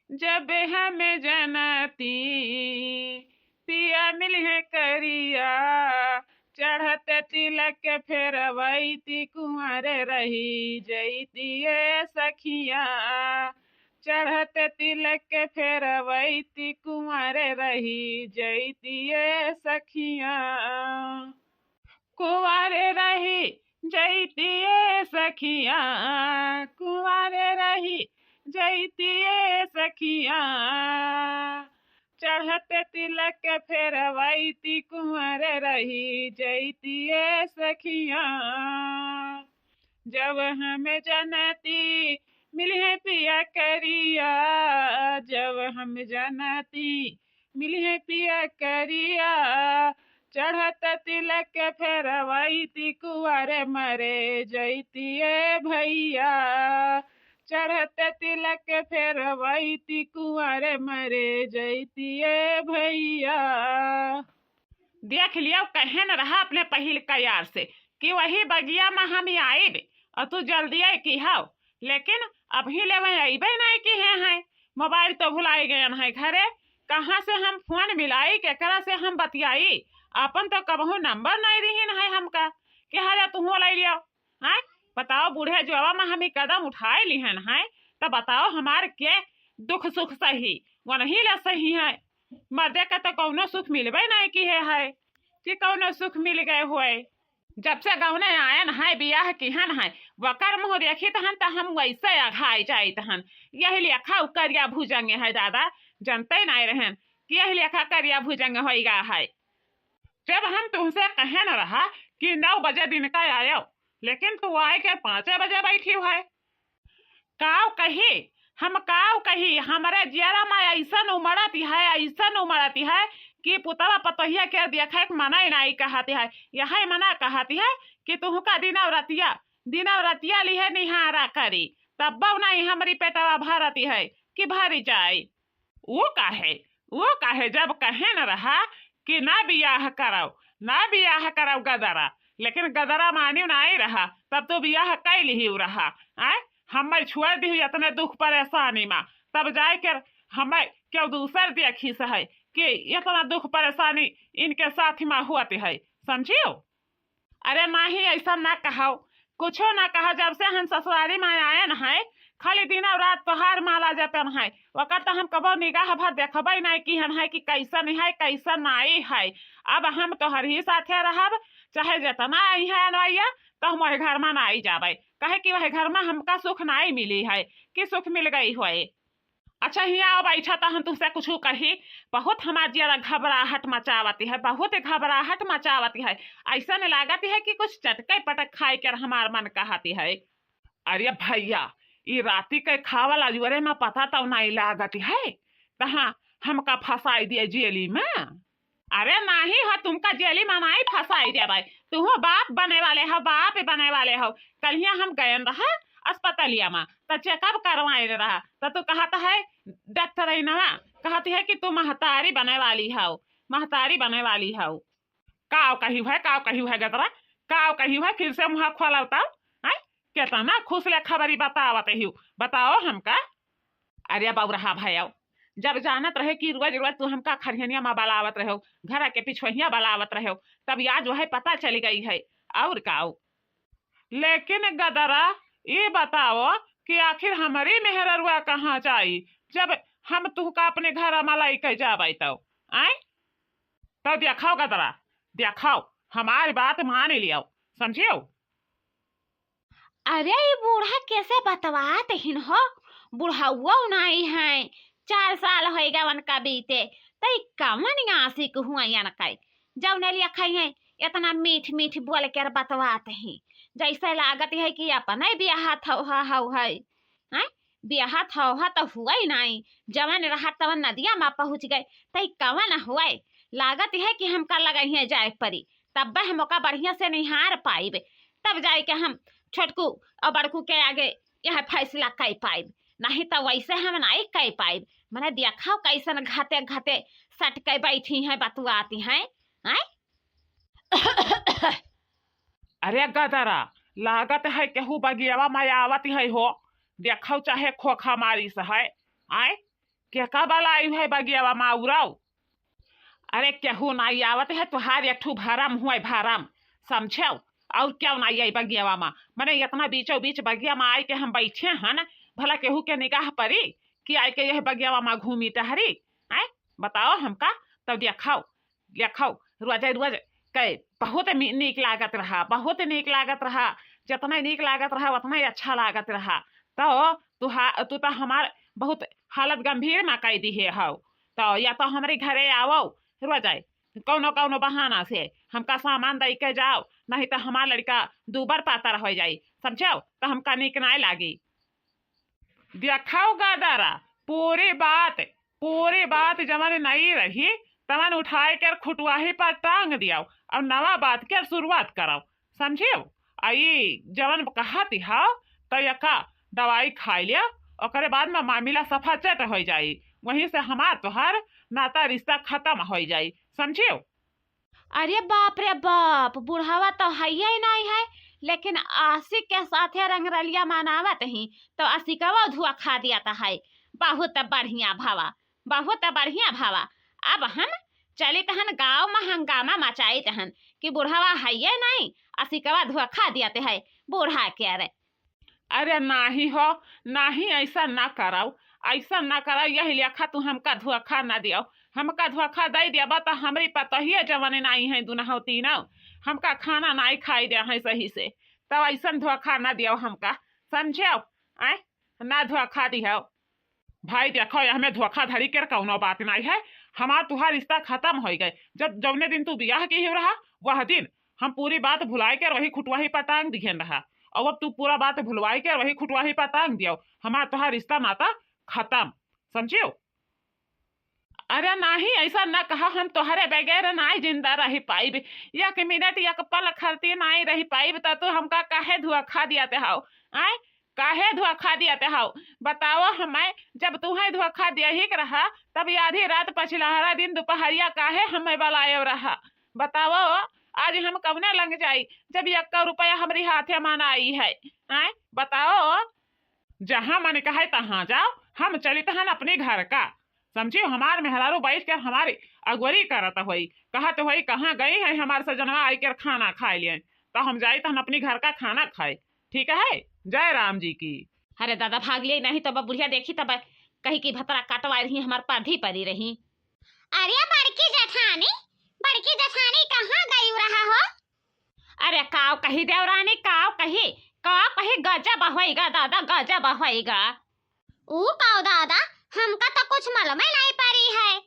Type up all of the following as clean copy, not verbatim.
जब हमें जनती पिया मिले करिया, चढ़त तिलक फेरवैती कुंवर रही जैती ये सखिया। चढ़त तिलक फेरवैती कुंवर रही जैती ये सखिया। कुंवर रही जैती ये सखिया, कुंवर रही जैती ये सखिया। चढ़त तिलक फेरवैती कुंवर रही जैती ये सखिया। जब हम जनती मिले पिया करिया, जब हम जनती मिले पिया करिया। चढ़त तिलक फेरवैती कुंवर मरे जैती ये भैया। चढ़त तिलक फेरवैती कुंवर मरे जैती ये भैया। देख लिया कहे न रहा अपने पहिल का यार से कि वही बगिया में हम आए और तू जल्दी आई की हाव, लेकिन अभी ले अबे नहीं की है मोबाइल तो भुलाई गए है घरे। कहाँ से हम फोन मिलाई केकरा से हम बतियाई, अपन तो कबहू नंबर नहीं रही है हमका कि हजा तू ले लियो है। बताओ बूढ़े जोवा में हम कदम उठाए लिहन है, तो बताओ हमार के दुख सुख सही वही ला सही है। मर्दे का तो कौनो सुख मिलबे नहीं की है कि कौनो सुख मिल गए हुए। जब से गौने आयन है बियाह किहन है वकर मुँह देखी तहन तो हम वैसे अघाई जाई तहन। यही लेखा करिया भुजंगे है दादा, जनते नहीं रहन कि यही लेखा करिया भुजंग होगा है। जब हम तुमसे कहे न रहा कि 9 बजे दिन का आयो, लेकिन तू आए के 5 बजे बैठी है। काव कही हम काव कही हमारे जियारा में ऐसा उमड़ती है, ऐसा उमड़ती है कि पुतला पतहिया के देखा मना नहीं कहती है। यही मना कहती है कि तुह का दिनवरतिया लिहे निहारा करी, तब नहीं हमारी पेटवा भरती है कि भरी जाए। वो काहे जब कहे न रहा कि ना बियाह कराओ गदरा, लेकिन गदरा मानी नहीं रहा तब तो बियाह कैल ही रहा। हमें छुआ दी इतने दुख परेशानी में, तब जाए कर हमें क्यों दूसर देखी से है कि इतना दुख परेशानी इनके साथ में हुआती है, समझियो। अरे माही ऐसा ना कहो, कुछो ना कहो। जब से हम ससुरारी में आए न है खाली दिन और रात तोहार माला जपन है, वकर तो हम कबो निगाह भर देखबे नहीं की है कि कैसन है कैसन नहीं है। अब हम तोहर ही साथे रहब, चाहे जितना आई है अनवैया तो हम वही घर में नहीं जाबे, कहे कि वही घर में हमका सुख नहीं मिली है कि सुख मिल गई हुए। अच्छा हिया बैठा तो हम तुमसे कुछ कही, बहुत हमारी ज्यादा घबराहट मचावती है, बहुत घबराहट मचावती है। ऐसा नहीं लागती है कि कुछ चटके पटक खाए कर हमार मन कहती है। अरे भैया ये राती के खावला जुरे में पता तो नहीं लागती है, कहाँ हमका फंसाई दिए जेली में। अरे नहीं हो तुमका जेली में नहीं फंसाई दे भाई, तुम बाप बने वाले हो। कल हम गए रहा अस्पतालिया में तो चेकअप करवाए रहा, तो तू कहता है डॉक्टर कहती है कि तू महतारी बने वाली हो। काव कही है गदरा, काव कही है फिर से मुँह खोलता कितना खुश ले खबरी बताओ हमका। अरे बाबूरहा भाई जब जानत रहे कि रोज रोज तू हमका खरिहनिया में बलावत रहो, घर के पिछुहिया बलावत रहो, तब याद जो है पता चली गई है और काओ। लेकिन गदरा ये बताओ कि आखिर हमारी मेहररुआ कहाँ जाई जब हम तुहका अपने घर में लेके जाबे तो देखाओ गदरा देखाओ, हमारी बात मान लियो, समझियो। अरे ये बूढ़ा कैसे बतवात हिन हो, बुढ़ावा नहीं है, 4 साल होएगा वन का बीते, तई कमन आशिक हुआ या न कई जब ने लिया खाई है इतना मीठ मीठ बोल कर बतवाते हैं, जैसे लागत है कि अपने ब्याह है ब्याह तो हुआ ही नहीं, जवन रहा तवन नदिया में पहुँच गए, तई कवन हुआ लागत है कि हमका लगे है जाए परी, तब हम ओका बढ़िया से निहार पाइबे, तब जाए के हम छोटकू और बड़कू के आगे यह फैसला कर पाइब, नहीं तो वैसे हम नहीं कर पाइब। मैंने देखा कैसन घाते घाते सट के बैठी हैं बतुआती हैं। अरे गदरा लागत है केहू बगियावा में आवत है हो, देखो चाहे खोखा मारी से है क्या कबल आई है बगियावा माउराव? अरे केहू नहीं आवत है तुहार एक ठू भरम हुए भरम, समझो? और क्यों नहीं आई बगियावा माँ? मैंने इतना बीचों बीच बगिया में आई के हम बैठे हैं ना, भला केहू के निगाह परी कि आई के यह बगियावा माँ घूमी टहरी? आए बताओ हमका, तब देखाओ देखाओ रोज रोज कहे बहुत नीक लागत रहा, बहुत नीक लागत रहा, जितना नीक लागत रहा उतना ही अच्छा लागत रहा। तू तो हमार बहुत हालत गंभीर में कह दी है हो, तो या तो हमारे घरे आओ रोज आए कौनो कौनो बहाना से हमका सामान दे के जाओ, नहीं तो हमार लड़का दूबर पातर हो जाये, समझो? तो हमका नीक नहीं लागी। देखाओ गादारा पूरी बात जमन नहीं रही तमन उठाए कर खुटवाही पर टांग दिया और नवा बात के शुरुआत कराओ, समझियो? आई जवन कहती हो तो यका दवाई खाई लिया, ओकरे बाद में मामला सफा चट हो जाये, वहीं से हमार तोहार नाता रिश्ता खत्म हो जाये, समझियो? अरे बाप रे बाप, बुढ़ावा तो है ही नहीं है, लेकिन आशिक के साथे रंगरलिया मनावत ही तो आशिकवा धुआ खा दिया है। बहुत बढ़िया भावा, बहुत बढ़िया भावा। अब हम चली तहन गाँव में हंगामा मचाई तहन कि बुढ़ावा है ये नहीं, आशिकवा धुआ खा दिया है बूढ़ा के। अरे नहीं हो, नहीं ऐसा ना कराओ, ऐसा ना करा, यही लेखा तू हमका धोखा ना दियो, हमका धोखा दे दिया बता हमारी पता ही जवाने नहीं है दुना तीनों, हमका खाना नहीं खाई दिया है सही से, तब ऐसा धोखा ना दियो हमका, समझो? आए ना धोखा दियो भाई, देखो हमें धोखाधड़ी के कौनो बात नहीं है, हमार तुहार रिश्ता खत्म हो गए। जब जौने दिन तू ब्याह की ही रहा वह दिन हम पूरी बात भुलाए के वही खुटवाही पटांग दिखेन रहा, और अब तू पूरा बात भुलवाई के वही खुटवाही पटांग दियो, हमार तुहार रिश्ता नाता खत्म, समझियो? अरे नहीं ऐसा ना कहा, हम तोहरे बगैर नहीं जिंदा रही पाइब, एक मिनट एक पल खरती नहीं रही पाइब, तो हमका काहे धोखा दियाते हो? आए काहे धोखा दियाते हो बताओ हमें? जब तुम्हें धोखा दिया ही रहा तब आधी रात पछिलहरा दिन दोपहरिया काहे हमें बुलाए रहा, बताओ? आज हम कवने लग जाई जब 1 रुपया हमारी हाथे माना आई है? आए बताओ? जहाँ मन कहे तहाँ जाओ, हम चली तहन अपने घर का, समझियो? हमार मेहरारू बैठ कर हमारी अगवरी करत हुई, कहत हुई कहाँ गई है हमारे सजनवा आई कर खाना खाए लिए, तो हम जाई तहन अपने घर का खाना खाए, ठीक है? जय राम जी की। अरे दादा भाग लिए नहीं तो बुढ़िया देखी तब कही की भतरा काटवा रही हमार पाधी परी रही। अरे बड़की जेठानी कहाँ गई रहा हो? अरे काव कही देवरानी, काव कही गजब होएगा दादा, गजब होएगा। ऊ काव दादा, हमका तो कुछ मालूम नहीं पड़ी है।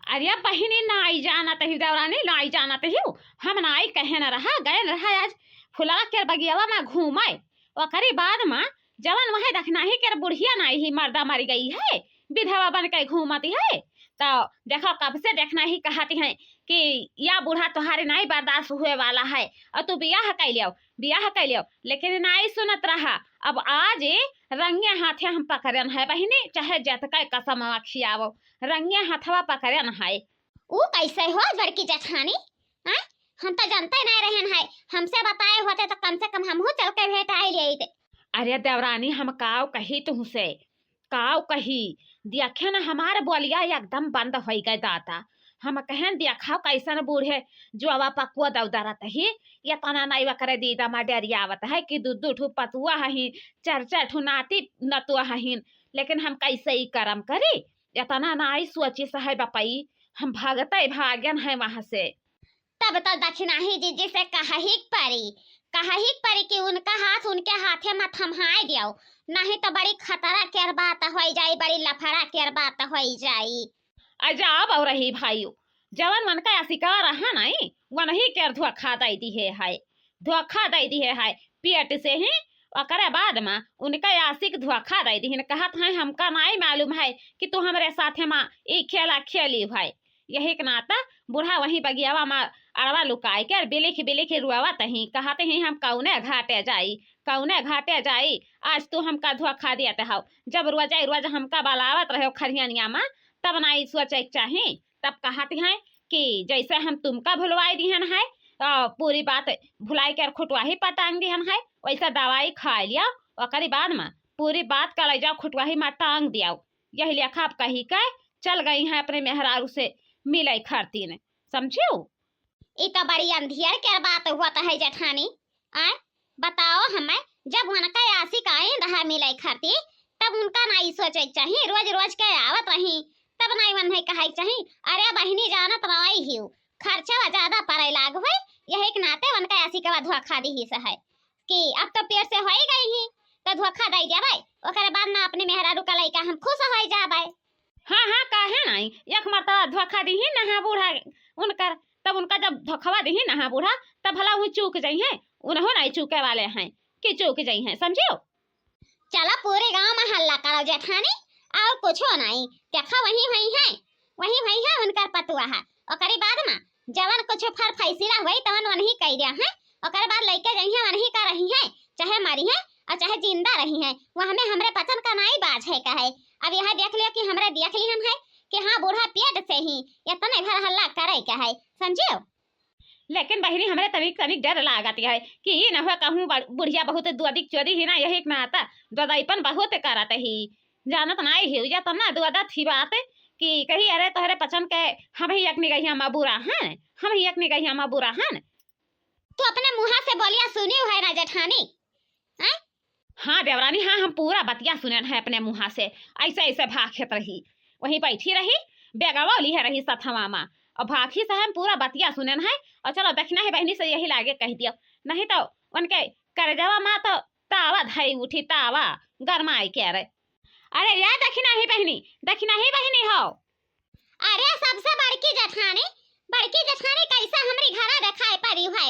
अरे बहिनी नाई जाना तही देवरानी, नाई जाना तही, हम नाई कहे न रहा, गए न रहा आज फुला के बगियावा में घूमे, ओकरी बाद में जवन वहे देखना ही के बुढ़िया नाई ही मर्दा मरी गई है, विधवा बन के घूमती है, तो देखो कब से देखना ही कहती है कि या बूढ़ा तुम्हारे नहीं बर्दाश्त हुए वाला है और तू बियाह कर लियो, लेकिन नहीं सुनत रहा। अब आज रंगे हाथे हम पकड़न है बहिनी, चाहे जतका कसम खियावो, रंगे हाथवा पकड़न है। ऊ कैसे हो बड़की जेठानी? हम तो जानते नहीं रहन है, हमसे बताए होते तो कम से कम हमहू चल के भेंट आई ले। अरे देवरानी हम काव कही तुमसे, काव कही देखे न हमारे बोलिया एकदम बंद हो गए दाता, हम कहन देखा कैसन बूढ़े जो अवा पकुआ दौदरत ही, ये तना नहीं करे दीदा मा डरियावत है कि 2 ठू पतुआ हही, 4 ठू नाती नतुआ हहीन, लेकिन हम कैसे ही कर्म करी, ये तना नहीं सोची सहे बपई, हम भागते भागन है वहां से। तब तो दक्षिणा ही जीजी से कही परी कि उनका हाथ उनके हाथे में थमाए दियो, नहीं तो बड़ी खतरा के बात हो जाई, बड़ी लफड़ा के बात हो जाई। अजाब और रही भाइयों, जवन मन का आशिका रहा नहीं वो नहीं के धोखा दे दी है पेट से ही, और बाद में उनका आशिक धोखा दे दी, कहत है हमका नहीं मालूम है कि तू हमारे साथे में ई खेला खेली भाई। यही के नाता बूढ़ा वहीं बगियावा में अड़वा लुकाए के बिलिख रुआवत ही, कहते हैं हम कौने घाटे जाई, आज तू हमका धोखा दिया हो, जब रोज हमका बलावत रहे खरियानिया में तब नहीं सोचे चाहिए, तब कहते हैं कि जैसे हम तुमका भुलवाई दिहन है, पूरी बात भुलाई कर खुटवाही पटांग दिहन है, वैसा दवाई खा लिया, और बाद में पूरी बात का ले जाओ खुटवाही में टांग दिया, यही लेखा कही कह चल गई हैं अपने मेहरारू से मिले खरती ने, समझियो। ई तो बड़ी अंधियर के बात हुआ तो है जेठानी। आय बताओ हमें, जब उनका आशिक आए रहा मिले खरती तब उनका नहीं सोचे चाहिए, रोज रोज के आवत रही तब नहीं मन है कहे चाहिए अरे बहनी जानत रही ही खर्चा ज्यादा पड़े लाग हुई, यही के नाते उनका आशिक का धोखा दी ही से है कि अब तो पेड़ से हो ही गई ही तो धोखा दे जाबे, ओकरे बाद ना अपने मेहरारू का लइका हम खुश हो जाबे। हाँ हाँ काहे नहीं, एक मरतबा धोखा दी ही ना बूढ़ा उनकर, तब उनका जब धोखवा दी ही ना बूढ़ा तब भला वो चूक जाई हैं, उन्हों नहीं चूके वाले हैं कि चूक जाई हैं, समझियो। चलो पूरे गांव में हल्ला करो जेठानी, और कुछ नहीं देखा वही है उनका पतुआ है, ओकरे बाद में जवन कुछ फर फैसला हुई तवन वही कह दिया है, ओकरे बाद लइके जइहे वही का रही है, चाहे मरी है और चाहे जिंदा रही है, वह हमें हमरे पसंद का नहीं बाज है कहे। अब यह देख लियो कि हमरे देख ली हम है कि हाँ बूढ़ा पेट से ही इतने भर हल्ला करे क्या है, समझियो। लेकिन बहनी हमारे तनिक तनिक डर लागती है कि ये न हो कहूँ बुढ़िया बहुत दुआदिक चोरी ही ना, यही ना आता दुआदाईपन बहुत करत ही, जानत ना ही या तना दुआदा थी बात कि कही अरे तोहरे पसंद के हम ही यकनी गई हम बुरा हैं, हम ही यकनी गई हम बुरा हैं। तू अपने मुँह से बोलिया सुनी है ना जेठानी? हाँ देवरानी, हाँ हम पूरा बतिया सुने हैं अपने मुँह से, ऐसे ऐसे भागत रही, वहीं बैठी रही बेगवा ली है रही सथवा माँ और भाखी से हम पूरा बतिया सुने हैं। और चलो दक्षिणा है बहनी से यही लागे कह दियो, नहीं तो उनके करजवा माँ तो तावा धई उठी, तावा गरमाई के अरे या दक्षिणा ही बहनी हो। अरे सबसे बड़की जेठानी कैसा हमरी घरा देखाई पड़ी है,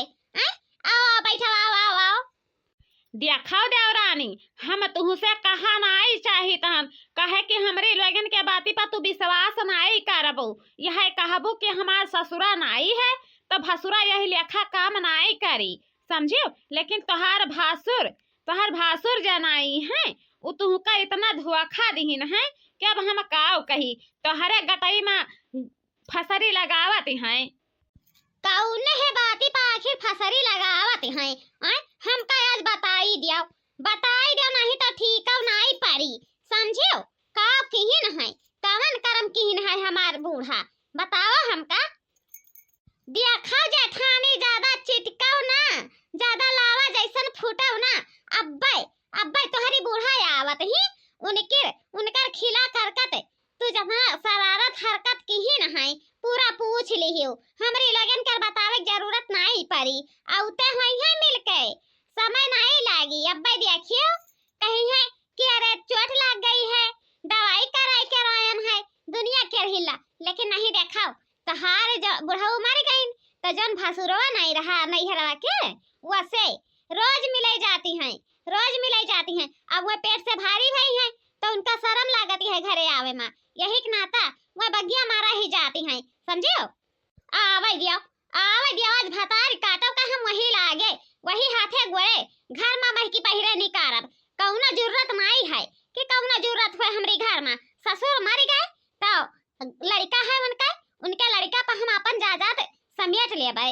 आओ बैठो आओ देखाओ देवरानी, हम तुह से कहा नाई चाही तहन कहे कि हमरे लोगन के बाती पर तू विश्वास नाई करबो, यह कहबो कि हमार ससुरा नाई है तो भसुरा यही लेखा काम नाई करी, समझियो। लेकिन तोहार भासुर जनाई है वो तुहका इतना धोखा दीन है कि अब हम काव कही, तोहरे गटई में फसरी लगावत हैं। कौन है बाती पर आखिर फसरी लगावत हैं? हम का आज बताई दियो नहीं तो ठीक नहीं पड़ी, समझियो। का किहिन है कवन करम किहिन है हमार बूढ़ा, बताओ हमका। देखा जेठानी ज्यादा चिटकाओ ना, ज्यादा लावा जैसन फूटाओ ना, अब्बे तोहरी बूढ़ा आवत ही उनकर खिला करकत तू जहाँ शरारत हरकत किहिन है पूरा पूछ लिहियो, हमरी लगन कर बतावे जरूरत नहीं पड़ी, औते होई है मिलके समय नहीं लागी। अब्बे देखियो कहीं है कि अरे चोट लग गई है दवाई कराई के रायन है दुनिया के हिला, लेकिन नहीं देखाओ तहार बुढ़ऊ मर गई तो जन भसुरवा नहीं रहा नहीं हरा के वैसे रोज मिले जाती हैं। अब वो पेट से भारी भई है तो उनका शर्म लागती है घरे आवे में, यही के नाता वह बगिया मारा ही जाती हैं, समझियो। आवे दियो आज भतार काटो का हम वही लागे वही हाथे गोड़े घर में महकी पहिरे निकारब, कौनो जरूरत नहीं है कि कौनो जरूरत है हमरी घर में। ससुर मर गए तो लड़का है उनके लड़का पर हम अपन जायदाद समेट लेबे।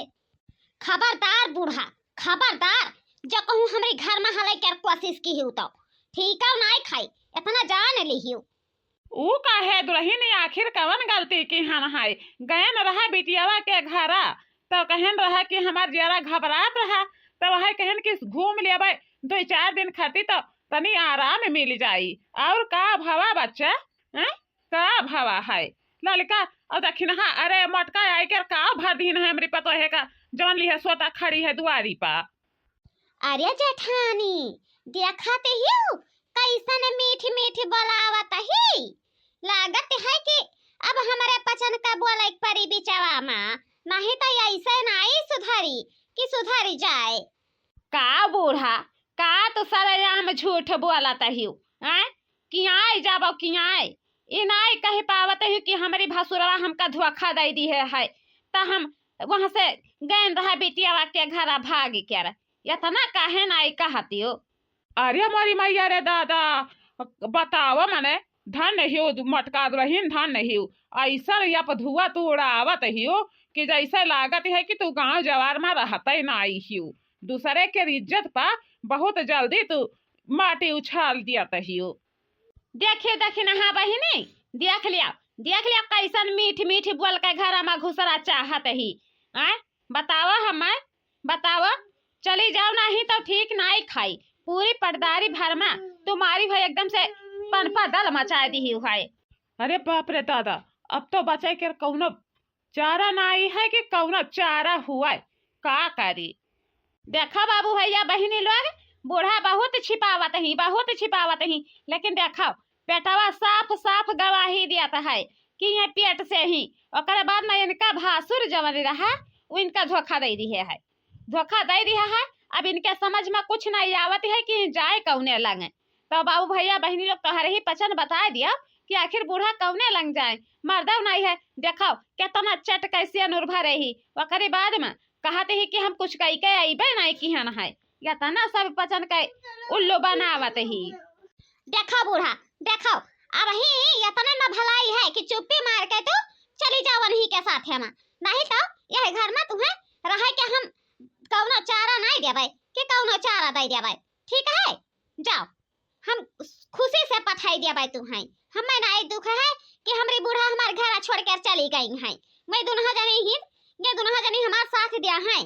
खबरदार बूढ़ा खबरदार, जो कहूँ हमरे घर में हले कर कोशिश की ही तो ठीक है नहीं खाई इतना जान लिहियो। ऊ का है दुल्हन आखिर कवन गलती की हम है गयन रहा बिटियावा के घरा तो कहन रहा कि हमार जरा घबरात रहा तो वह कहन कि घूम लेबे 2-4 दिन खाती तो तनी आराम मिल जाई। और का भवा बच्चा है का भवा है लड़का और दक्षिणा अरे मटका आई कर का भर दिन है हमरी पतो है का जवन लिहा सोता खड़ी है दुआरी पा। अरे जेठानी देखते ही कैसन मीठी बोलावत ही, लागत है कि अब हमारे पचन का बोले परी बिचवा में, नहीं तो ऐसे नहीं सुधरी कि सुधरी जाए। का बूढ़ा का तो सरेआम झूठ बोलता ही कि आए जाबो कि आए ये नहीं कह पावत है कि हमारी भसुरवा हमका धोखा दे दी है तो हम वहां से गए रहा बिटिया के घर भाग के इतना काहे नहीं कहती हो। अरे हमारी मैया रे दादा बताओ मने धन नहीं हो मटका दुल्हन धन नहीं हो ऐसा यप धुआ तू उड़ावत ही हो कि जैसे लागत है कि तू गांव जवार में रहते नहीं हो, दूसरे के इज्जत पा बहुत जल्दी तू माटी उछाल दिया ही हो। देखे देखी ना हाँ बहिनी, देख लिया कैसन मीठ मीठ बोल के घर में घुसरा चाहत ही। आय बतावा हमें, बतावा चली जाओ नहीं तो ठीक नहीं खाई पूरी पटदारी भर में तुम्हारी भाई एकदम से पनपा दल मचा दी है। अरे बाप रे दादा, अब तो बचे के कौनो चारा नहीं है कि कौनो चारा हुआ है, का करी। देखा बाबू भैया बहिनी लोग, बूढ़ा बहुत छिपावत ही, लेकिन देखो पेटवा साफ साफ गवाही दिया है कि ये पेट से ही। और बाद में इनका भासुर जवन रहा वो इनका धोखा दे दिया है। अब इनके समझ में कुछ नहीं आवत है कि जाए कौने लगे। तो बाबू भैया बहनी लोग तोहरे ही पचन बता दिया कि आखिर बूढ़ा कौने लग जाए, मर्दव नहीं है। देखो कितना चट कैसे निर्भर रही। ओकरे बाद में कहते ही कि हम कुछ कही के अबे नहीं किहन है, या तना सब पचन के उल्लू बनावत ही। देखो बूढ़ा देखो, अब ही इतना न भलाई है कि चुप्पी मार के तू चली जाओ वही के साथ है, नहीं तो यह घर में तुम्हें रहे के हम कौनो चारा नहीं देबै कि कौनो चारा दे देबै, ठीक है। जाओ, हम खुशी से पठाई देबै तुम्हें। हमें नहीं दुख है कि हमारी बूढ़ा हमारे घर छोड़ कर चली गई है। मैं दोनों जनी ही, ये दोनों जनी हमारे साथ दिया है।